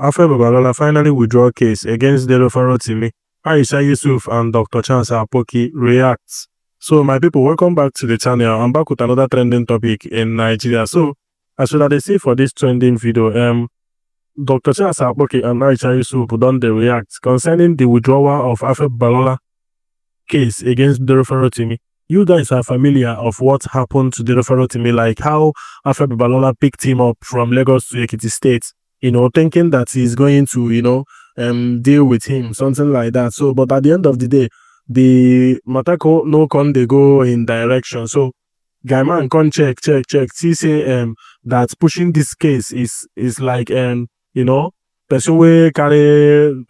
Afe Babalola finally withdraw case against Dele Farotimi, Aisha Yesufu and Dr. Akpoki reacts. So my people, welcome back to the channel. I'm back with another trending topic in Nigeria. So as you can see for this trending video, Dr. Akpoki and Aisha Yesufu don dey react concerning the withdrawal of Afe Babalola case against Dele Farotimi. You guys are familiar of what happened to Dele Farotimi, like how Afe Babalola picked him up from Lagos to Ekiti State, thinking that he's going to, deal with him, something like that. So, but at the end of the day, the matter no con they go in direction. So, guy man can check. See say that pushing this case is like person wey carry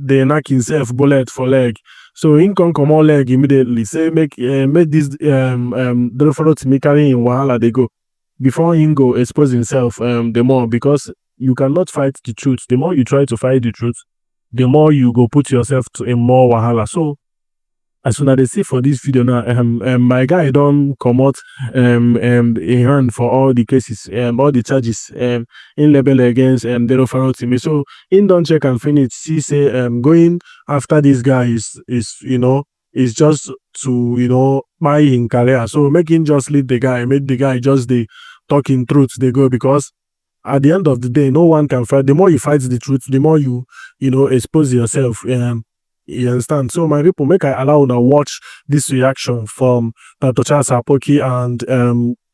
dey knack himself bullet for leg. So him come comot leg immediately, say make this Dele Farotimi carry him wahala dey go before him go expose himself the more, because you cannot fight the truth. The more you try to fight the truth, the more you go put yourself in more wahala. So as una dey see for this video now, my guy don comot a hand for all the cases, all the charges in label against Dele Farotimi. So him don check and finish, see say going after this guy is just to buy him career. So make him just leave the guy, make the guy just dey talk in truth they go, because at the end of the day, no one can fight. The more you fight the truth, the more you expose yourself. You understand? So my people, make I allow now watch this reaction from Dr. Akpoki and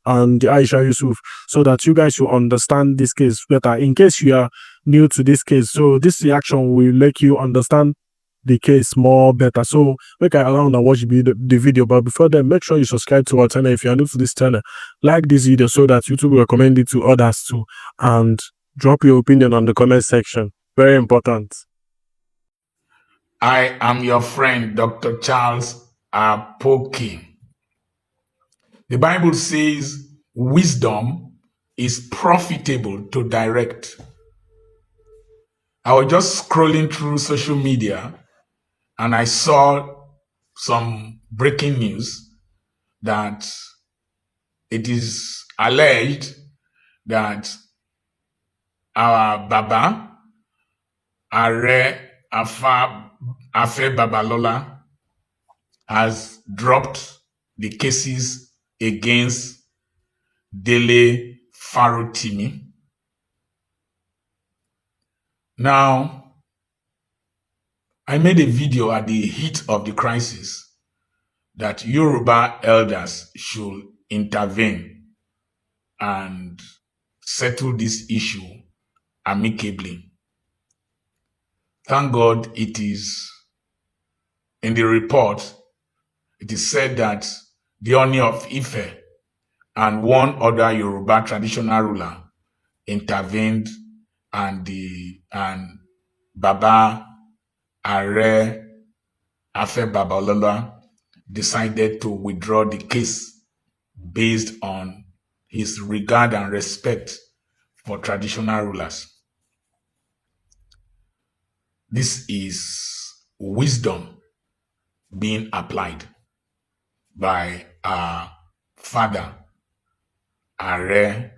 Aisha Yesufu, so that you guys will understand this case better. In case you are new to this case, so this reaction will make you understand the case more better. So make I allow now watch the video. But before then, make sure you subscribe to our channel if you are new to this channel. Like this video so that YouTube will recommend it to others too, and drop your opinion on the comment section. Very important. I am your friend, Dr. Charles Akpoki. The Bible says wisdom is profitable to direct. I was just scrolling through social media and I saw some breaking news that it is alleged that our Baba, Afe Babalola, has dropped the cases against Dele Farotimi. Now, I made a video at the heat of the crisis that Yoruba elders should intervene and settle this issue amicably. Thank God it is in the report, it is said that the Oni of Ife and one other Yoruba traditional ruler intervened, and Baba Afe Babalola decided to withdraw the case based on his regard and respect for traditional rulers. This is wisdom being applied by our father, Afe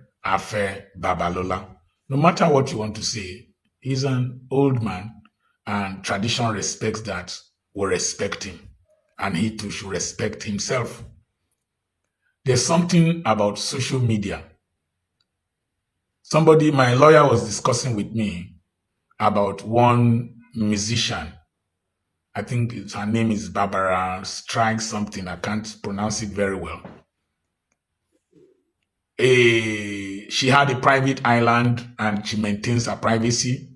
Babalola. No matter what you want to say, he's an old man, and tradition respects that. We respect him, and he too should respect himself. There's something about social media. My lawyer was discussing with me about one musician. I think her name is Barbara Strike something. I can't pronounce it very well. She had a private island and she maintains her privacy.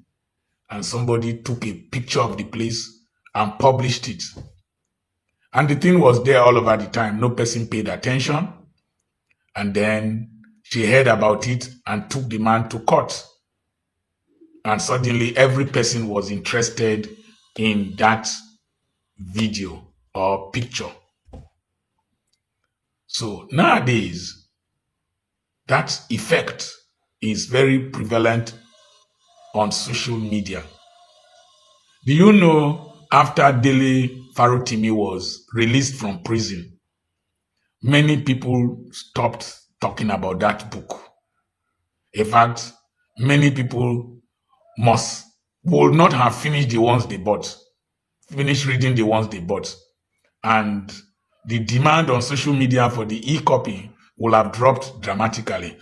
And somebody took a picture of the place and published it. And the thing was there all over the time. No person paid attention. And then she heard about it and took the man to court. And suddenly every person was interested in that video or picture. So nowadays, that effect is very prevalent on social media. Do you know, after Dele Farotimi was released from prison, many people stopped talking about that book. In fact, many people will not have finished the ones they bought, finished reading the ones they bought. And the demand on social media for the e-copy will have dropped dramatically.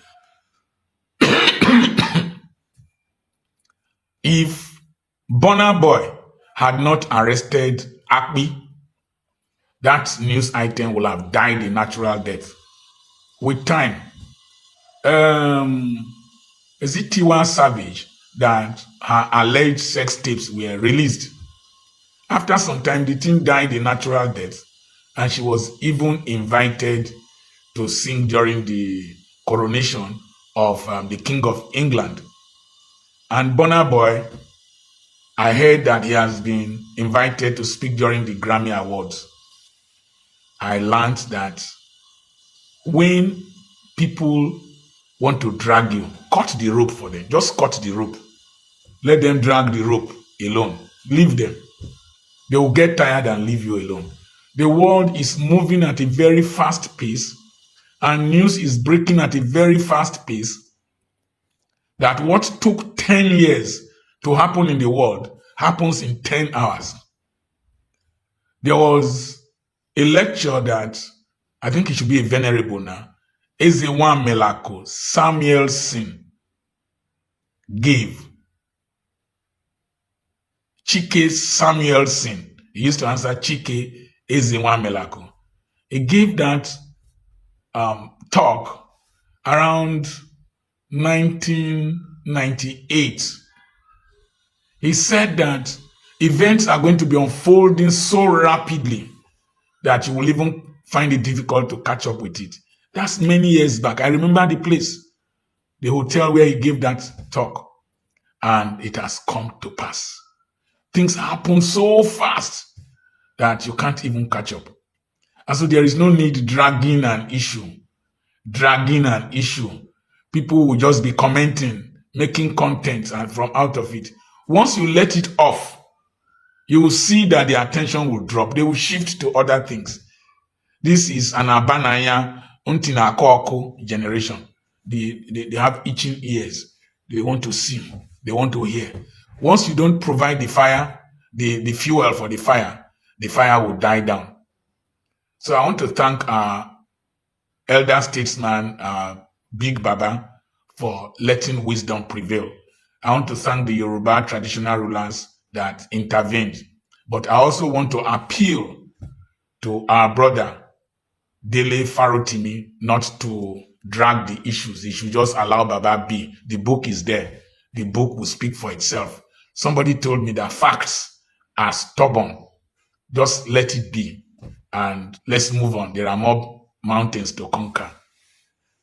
If Burna Boy had not arrested Akpi, that news item will have died a natural death. With time, is it Tiwa Savage that her alleged sex tapes were released? After some time, the thing died a natural death, and she was even invited to sing during the coronation of the King of England. And Burna Boy, I heard that he has been invited to speak during the Grammy Awards. I learned that when people want to drag you, cut the rope for them. Just cut the rope. Let them drag the rope alone. Leave them. They will get tired and leave you alone. The world is moving at a very fast pace, and news is breaking at a very fast pace, that what took 10 years to happen in the world happens in 10 hours. There was a lecture that I think it should be a venerable now, Ezewan Melako Samuelson gave. Chike Samuelson, he used to answer Chike Ezewan Melako. He gave that talk around 1998. He said that events are going to be unfolding so rapidly that you will even find it difficult to catch up with it. That's many years back. I remember the place, the hotel where he gave that talk, and it has come to pass. Things happen so fast that you can't even catch up. And so there is no need dragging an issue. People will just be commenting, making content and from out of it. Once you let it off, you will see that the attention will drop. They will shift to other things. This is an Abanaya Untina Koko generation. They have itching ears. They want to see. They want to hear. Once you don't provide the fire, the fuel for the fire will die down. So I want to thank our elder statesman, Big Baba, for letting wisdom prevail. I want to thank the Yoruba traditional rulers that intervened. But I also want to appeal to our brother, Dele Farotimi, not to drag the issues. He should just allow Baba be. The book is there. The book will speak for itself. Somebody told me that facts are stubborn. Just let it be. And let's move on. There are more mountains to conquer.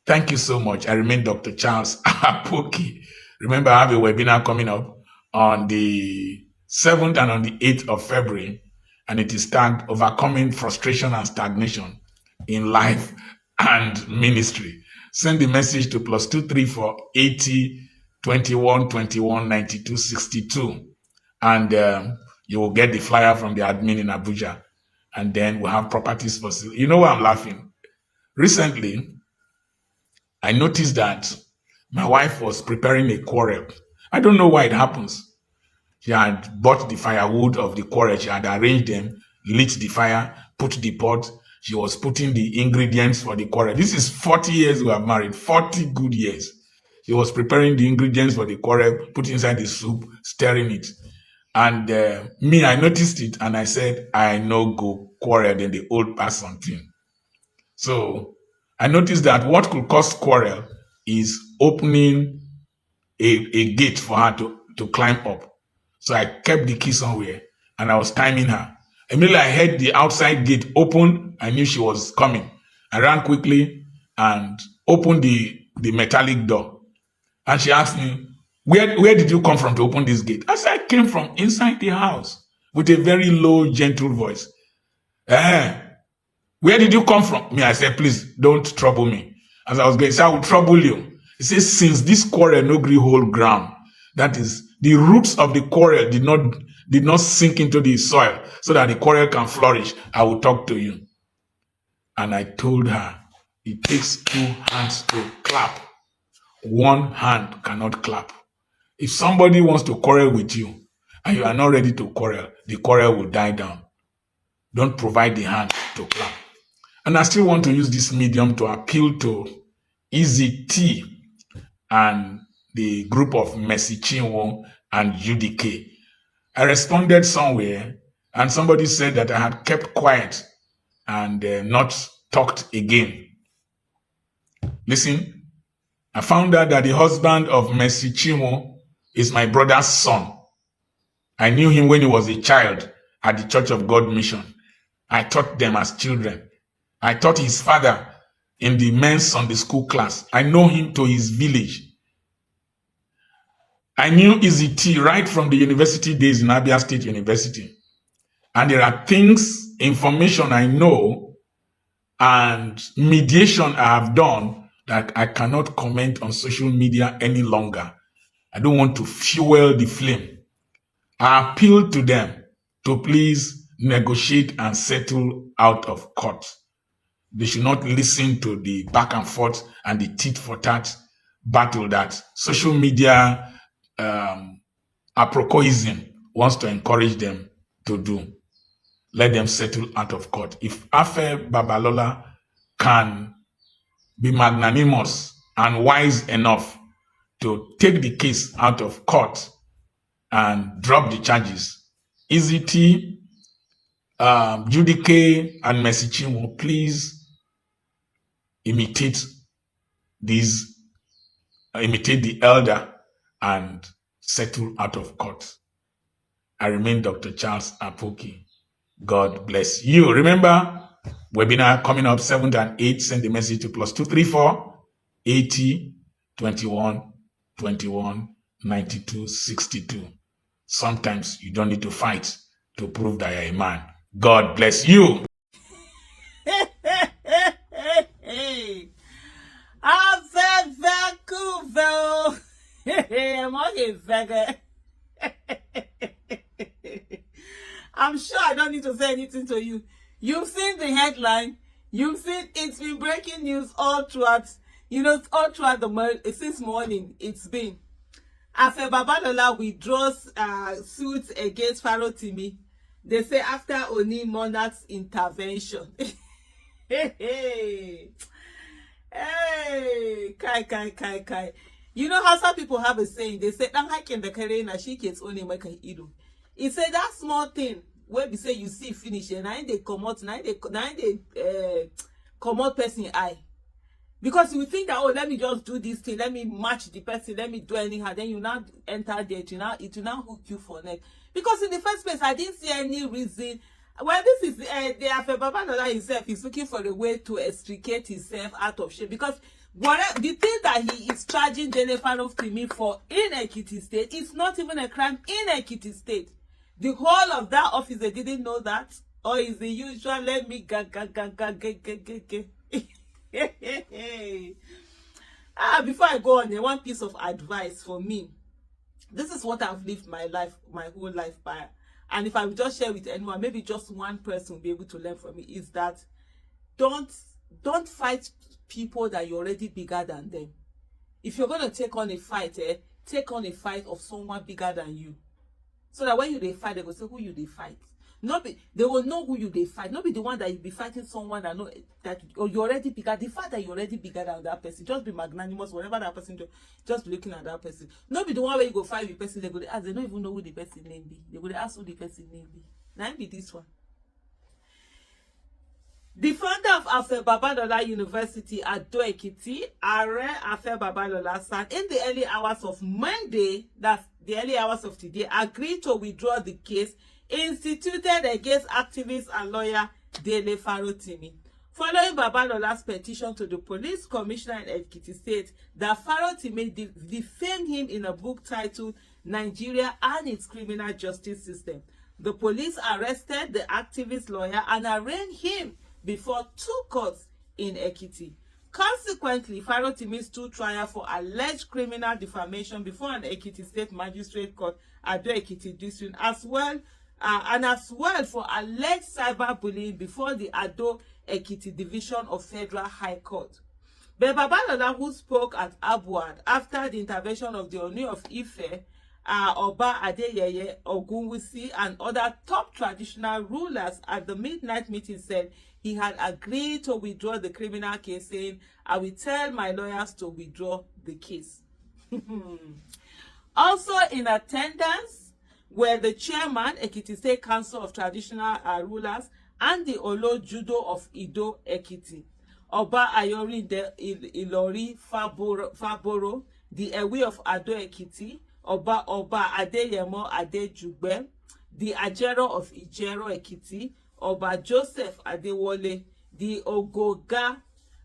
Thank you so much. I remain Dr. Charles Akpoki. Remember, I have a webinar coming up on the 7th and on the 8th of February, and it is tagged Overcoming Frustration and Stagnation in Life and Ministry. Send the message to +234 80 21 21 92 62, and you will get the flyer from the admin in Abuja, and then we'll have properties for sale. You know why I'm laughing? Recently, I noticed that my wife was preparing a quarrel. I don't know why it happens. She had bought the firewood of the quarrel. She had arranged them, lit the fire, put the pot. She was putting the ingredients for the quarrel. This is 40 years we are married, 40 good years. She was preparing the ingredients for the quarrel, put inside the soup, stirring it. And I noticed it, and I said, I no go quarrel in the old person thing. So I noticed that what could cause quarrel is opening a gate for her to climb up. So I kept the key somewhere, and I was timing her. Immediately I heard the outside gate open. I knew she was coming. I ran quickly and opened the metallic door. And she asked me, where did you come from to open this gate? I said, I came from inside the house with a very low, gentle voice. Where did you come from? I said, please don't trouble me. As I was going to say, I will trouble you. He says, since this quarrel no gree hold ground, that is, the roots of the quarrel did not sink into the soil so that the quarrel can flourish, I will talk to you. And I told her, it takes two hands to clap. One hand cannot clap. If somebody wants to quarrel with you and you are not ready to quarrel, the quarrel will die down. Don't provide the hand to clap. And I still want to use this medium to appeal to Easy T and the group of Mercy Chinwo and UDK. I responded somewhere and somebody said that I had kept quiet and not talked again. Listen, I found out that the husband of Mercy Chinwo is my brother's son. I knew him when he was a child at the Church of God Mission. I taught them as children. I taught his father in the men's Sunday school class. I know him to his village. I knew Easy T right from the university days in Abia State University. And there are things, information I know and mediation I have done that I cannot comment on social media any longer. I don't want to fuel the flame. I appeal to them to please negotiate and settle out of court. They should not listen to the back and forth and the tit for tat battle that social media aprocoism wants to encourage them to do. Let them settle out of court. If Afe Babalola can be magnanimous and wise enough to take the case out of court and drop the charges, Easy T, UDK, and Mercy Chinwo, please imitate the elder and settle out of court. I remain Dr. Charles Akpoki. God bless you. Remember, webinar coming up 7th and 8th. Send the message to +234 80 21 21 92 62. Sometimes you don't need to fight to prove that you're a man. God bless you. I'm sure I don't need to say anything to you. You've seen the headline. You've seen it's been breaking news all throughout, all throughout since morning. It's been Afe Babalola withdraws suits against Farotimi. They say after Oni Monarch's intervention. Hey, Kai. You know how some people have a saying? They say, "Don't hike in the carena, she gets only make a ido." It said that small thing where we say you see finish and now they come out, come out person eye. Because you think that, oh, let me just do this thing, let me match the person, let me do anyhow, then you now enter there, it will now hook you for neck. Because in the first place, I didn't see any reason. Well, this is the Afe Babalola himself is looking for a way to extricate himself out of shame. Because the thing that he is charging Dele Farotimi for in Ekiti State is not even a crime in Ekiti State. The whole of that office, they didn't know that. Or is the usual, let me before I go on, one piece of advice for me. This is what I've lived my whole life by. And if I would just share with anyone, maybe just one person will be able to learn from me, is that don't fight people that you're already bigger than them. If you're going to take on a fight, take on a fight of someone bigger than you. So that when they fight, they will say who they fight. They will know who they fight. Not be the one that you be fighting someone that know that you're already bigger. The fact that you're already bigger than that person, just be magnanimous. Whatever that person do, just be looking at that person. Not be the one where you go fight with the person. They go ask. They don't even know who the person name be. They go ask who the person name be. Now be this one. The founder of Afe Babalola University at Ado Ekiti, Afe Babalola, san in the early hours of Monday, that's the early hours of today, agreed to withdraw the case instituted against activist and lawyer Dele Farotimi. Following Babalola's petition to the police commissioner in Ekiti State that Farotimi defamed him in a book titled Nigeria and its Criminal Justice System, the police arrested the activist lawyer and arraigned him before 2 courts in Ekiti. Consequently, Farotimi stood trial for alleged criminal defamation before an Ekiti State Magistrate Court at Ado Ekiti District, as well for alleged cyberbullying before the Ado Ekiti Division of Federal High Court. But Babalola, who spoke at Abuad after the intervention of the Oni of Ife, Oba Adeyeye Ogunwusi, and other top traditional rulers at the midnight meeting, said he had agreed to withdraw the criminal case, saying, "I will tell my lawyers to withdraw the case." Also in attendance were the chairman, Ekiti State Council of Traditional Rulers, and the Olo Judo of Ido Ekiti, Oba Ayorinde Ilori Faboro, the Ewe of Ado Ekiti, Oba Adeyemo Adejugbe, the Ajero of Ijero Ekiti, Oba Joseph Adewole, the Ogoga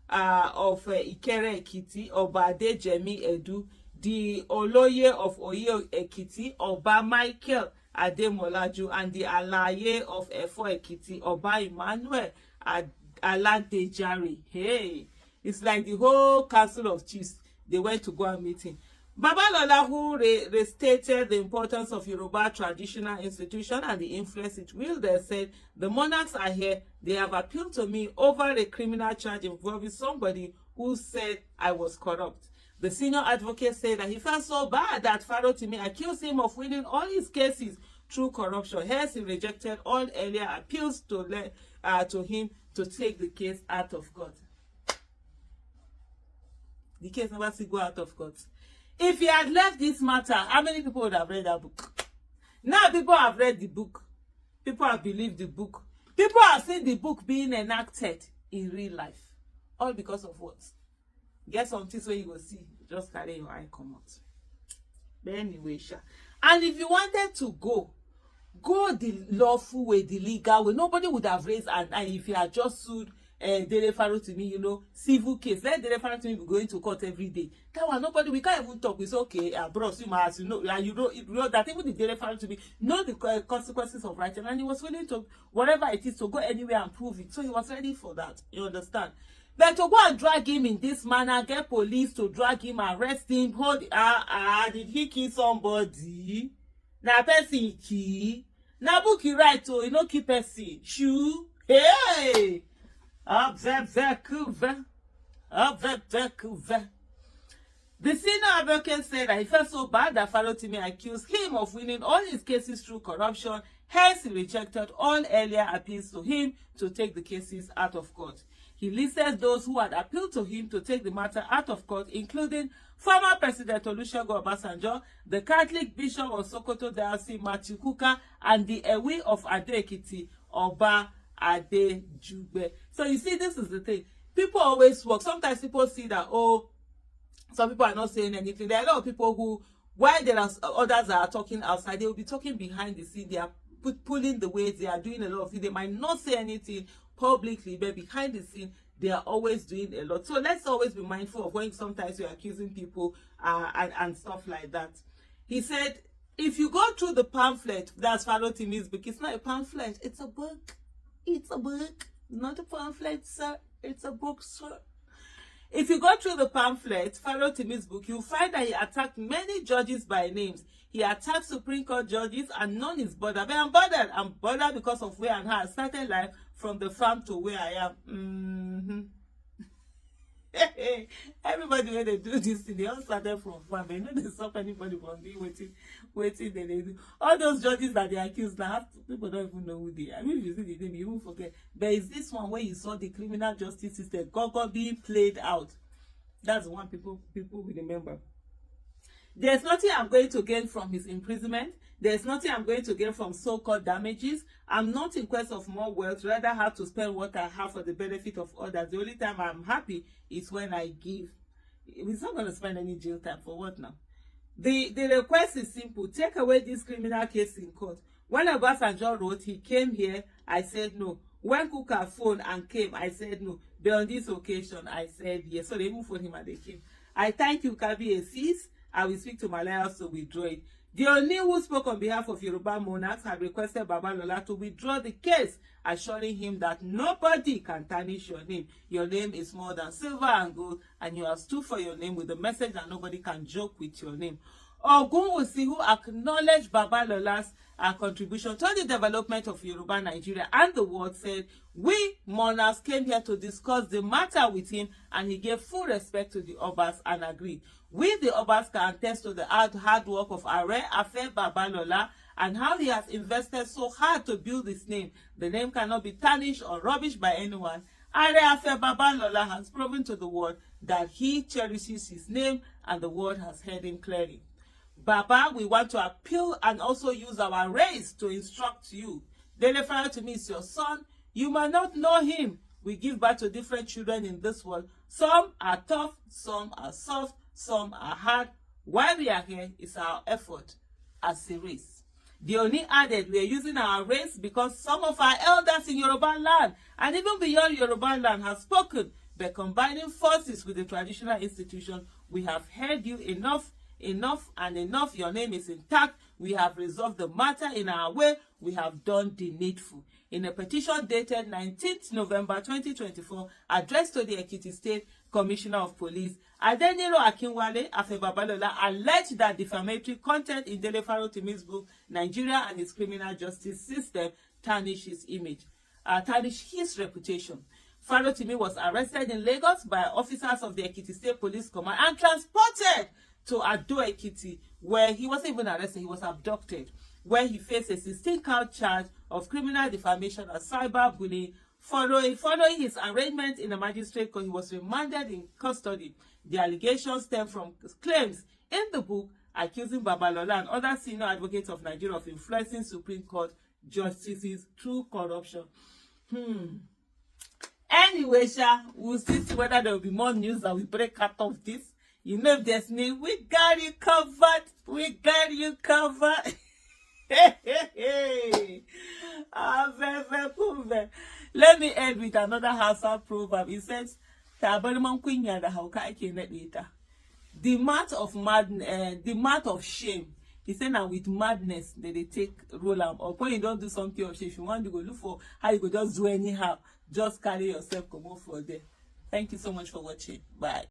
of Ikere Ekiti, Oba Adejemi Edu, the Oloye of Oyo Ekiti, Oba Michael Ademolaju, and the Alaye of Efo Ekiti, Oba Emmanuel Aladejari. Hey, it's like the whole council of chiefs, they went to go and meeting. Babalola, who restated the importance of Yoruba traditional institution and the influence it wielded, said, "The monarchs are here. They have appealed to me over a criminal charge involving somebody who said I was corrupt." The senior advocate said that he felt so bad that Farotimi accused him of winning all his cases through corruption. Hence, he rejected all earlier appeals to him to take the case out of court. The case never still go out of court. If he had left this matter, how many people would have read that book? Now people have read the book. People have believed the book. People have seen the book being enacted in real life. All because of what? Get something so you go see. Just carry your eye come out. But anyway, sure. And if you wanted to go the lawful way, the legal way. Nobody would have raised an eye if you had just sued Dele Farotimi, civil case. Let Dele Farotimi be going to court every day. That one, nobody, we can't even talk. It's okay, bros, you know that even the Dele Farotimi know the consequences of writing, and he was willing to, whatever it is, to go anywhere and prove it. So he was ready for that. You understand? But to go and drag him in this manner, get police to drag him, arrest him, hold, did he kill somebody? Na person key. Na book he write to, keep person. Shoo. Hey! The senior advocate said that he felt so bad that Farotimi accused him of winning all his cases through corruption. Hence, he rejected all earlier appeals to him to take the cases out of court. He listed those who had appealed to him to take the matter out of court, including former President Olusegun Obasanjo, the Catholic Bishop of Sokoto Diocese Matthew Kuka, and the Ewe of Ado Ekiti, Oba Adejugbe. So you see, this is the thing. People always work. Sometimes people see that, some people are not saying anything. There are a lot of people who, while there are others that are talking outside, they will be talking behind the scene. They are pulling the weight. They are doing a lot of things. They might not say anything publicly, but behind the scene, they are always doing a lot. So let's always be mindful of when sometimes you're accusing people and stuff like that. He said, if you go through the pamphlet, that's Farotimi's book. It's not a pamphlet. It's a book. It's a book. Not a pamphlet, sir. It's a book, sir. If you go through the pamphlet, Farotimi's book, you'll find that he attacked many judges by names. He attacked Supreme Court judges, and none is bothered. But I'm bothered. I'm bothered because of where and how I started life, from the farm to where I am. Everybody, when they do this thing, they all started from farm. They know they stop anybody from doing waiting they do. All those judges that they accuse now, people don't even know who they are. I mean, if you see the name, you won't forget. But it's this one where you saw the criminal justice system being played out. That's the one people will remember. There's nothing I'm going to gain from his imprisonment. There's nothing I'm going to gain from so-called damages. I'm not in quest of more wealth, rather have to spend what I have for the benefit of others. The only time I'm happy is when I give. He's not going to spend any jail time. For what now? The request is simple. Take away this criminal case in court. When Obasanjo wrote, he came here, I said no. When Kuka phoned and came, I said no. But on this occasion, I said yes. So they moved for him and they came. I thank you, Kabi Aziz. I will speak to my lawyers to withdraw it. The Oni who spoke on behalf of Yoruba monarchs had requested Babalola to withdraw the case, assuring him that nobody can tarnish your name. Your name is more than silver and gold, and you have stood for your name with the message that nobody can joke with your name. Ogunwusi, who acknowledged Babalola's contribution to the development of Yoruba Nigeria and the world, said, "We monarchs came here to discuss the matter with him, and he gave full respect to the Obas and agreed. We, the Obas, can attest to the hard work of Afe Babalola and how he has invested so hard to build his name. The name cannot be tarnished or rubbished by anyone. Afe Babalola has proven to the world that he cherishes his name, and the world has heard him clearly. Baba, we want to appeal and also use our race to instruct you. Dele Farotimi is your son. You might not know him. We give birth to different children in this world. Some are tough, some are soft, some are hard. Why we are here is our effort as a race." The Oni added, "We are using our race because some of our elders in Yoruba land and even beyond Yoruba land have spoken. By combining forces with the traditional institution, we have heard you enough and enough. Your name is intact. We have resolved the matter in our way. We have done the needful." In a petition dated 19th November 2024, addressed to the Ekiti State Commissioner of Police, Adeniro Akinwale, Afe Babalola alleged that defamatory content in Dele Farotimi's book, Nigeria and its Criminal Justice System, tarnished his image, tarnished his reputation. Farotimi was arrested in Lagos by officers of the Ekiti State Police Command and transported to Ado Ekiti, where he wasn't even arrested, he was abducted, where he faced a 16-count charge of criminal defamation and cyberbullying. Following his arraignment in the magistrate court, he was remanded in custody. The allegations stem from claims in the book accusing Babalola and other senior advocates of Nigeria of influencing Supreme Court justices through corruption. Anyway, we'll see whether there will be more news that we break out of this. You know, if there's need, we got you covered. We got you covered. Let me end with another Hausa proverb. It says, the math of madness, the math of shame. He said, now with madness, they take roll up. When you don't do something of shame, if you want to go look for how you go just do anyhow, just carry yourself, come over for there. Thank you so much for watching. Bye.